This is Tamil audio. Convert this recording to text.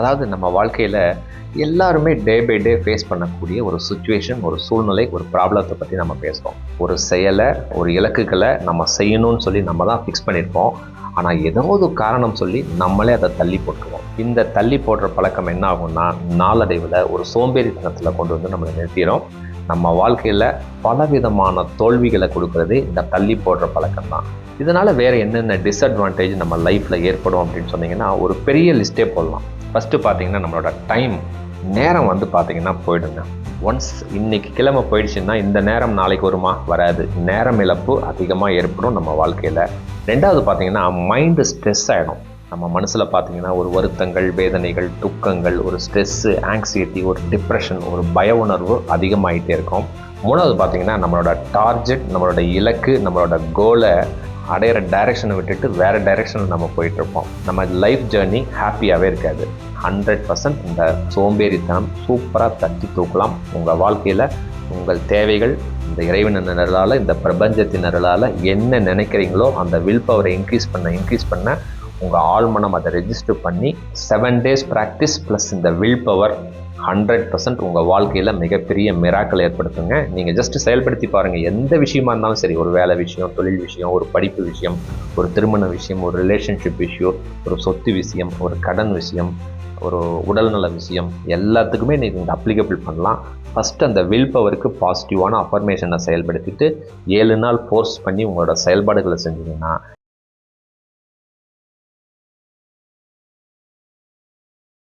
அதாவது நம்ம வாழ்க்கையில் எல்லாருமே டே பை டே ஃபேஸ் பண்ணக்கூடிய ஒரு சுச்சுவேஷன், ஒரு சூழ்நிலை, ஒரு ப்ராப்ளத்தை பற்றி நம்ம பேசுகிறோம். ஒரு செயலை, ஒரு இலக்குகளை நம்ம செய்யணும்னு சொல்லி நம்ம தான் ஃபிக்ஸ் பண்ணியிருப்போம். ஆனால் ஏதாவது காரணம் சொல்லி நம்மளே அதை தள்ளி போட்டுருவோம். இந்த தள்ளி போடுற பழக்கம் என்ன ஆகும்னா நாளடைவில் ஒரு சோம்பேறித்தனத்தில் கொண்டு வந்து நம்மளை நிறுத்திடும். நம்ம வாழ்க்கையில் பலவிதமான தோல்விகளை கொடுக்கறது இந்த தள்ளி போடுற பழக்கம் தான். இதனால் வேறு என்னென்ன டிஸ்அட்வான்டேஜ் நம்ம லைஃப்பில் ஏற்படும் அப்படின்னு சொன்னிங்கன்னா ஒரு பெரிய லிஸ்ட்டே போடலாம். ஃபஸ்ட்டு பார்த்திங்கன்னா நம்மளோட நேரம் வந்து பார்த்திங்கன்னா போயிடுங்க. ஒன்ஸ் இன்றைக்கி கிழமை போயிடுச்சுன்னா இந்த நேரம் நாளைக்கு வருமா? வராது. நேரம் இழப்பு அதிகமாக ஏற்படும் நம்ம வாழ்க்கையில். ரெண்டாவது பார்த்திங்கன்னா மைண்டு ஸ்ட்ரெஸ் ஆகிடும். நம்ம மனசில் பார்த்திங்கன்னா ஒரு வருத்தங்கள், வேதனைகள், துக்கங்கள், ஒரு ஸ்ட்ரெஸ்ஸு, ஆங்ஸைட்டி, ஒரு டிப்ரெஷன், ஒரு பய உணர்வு அதிகமாகிட்டே இருக்கும். மூணாவது பார்த்திங்கன்னா நம்மளோட டார்கெட், நம்மளோட இலக்கு, நம்மளோட கோலை அடையிற டைரெக்ஷனை விட்டுட்டு வேறு டைரெக்ஷனில் நம்ம போயிட்டுருப்போம். நம்ம லைஃப் ஜேர்னி ஹாப்பியாகவே இருக்காது. 100% இந்த சோம்பேறித்தனம் சூப்பராக தட்டி தூக்கலாம். உங்கள் வாழ்க்கையில் உங்கள் தேவைகள் இந்த இறைவனின் நிழலால், இந்த பிரபஞ்சத்தின் நிழலால் என்ன நினைக்கிறீங்களோ அந்த வில் பவரை இன்க்ரீஸ் பண்ண உங்கள் ஆழ்மனம் அதை ரெஜிஸ்டர் பண்ணி 7 days ப்ராக்டிஸ் ப்ளஸ் இந்த வில் பவர் 100% உங்கள் வாழ்க்கையில் மிகப்பெரிய மிராக்கள் ஏற்படுத்துங்க. நீங்கள் ஜஸ்ட்டு செயல்படுத்தி பாருங்கள். எந்த விஷயமா இருந்தாலும் சரி, ஒரு வேலை விஷயம், தொழில் விஷயம், ஒரு படிப்பு விஷயம், ஒரு திருமண விஷயம், ஒரு ரிலேஷன்ஷிப் விஷயம், ஒரு சொத்து விஷயம், ஒரு கடன் விஷயம், ஒரு உடல்நல விஷயம், எல்லாத்துக்குமே நீங்கள் இந்த அப்ளிகபிள் பண்ணலாம். ஃபஸ்ட்டு அந்த வில் பவருக்கு பாசிட்டிவான அஃபர்மேஷனை செயல்படுத்திட்டு 7 நாள் ஃபோர்ஸ் பண்ணி உங்களோட செயல்பாடுகளை செஞ்சீங்கன்னா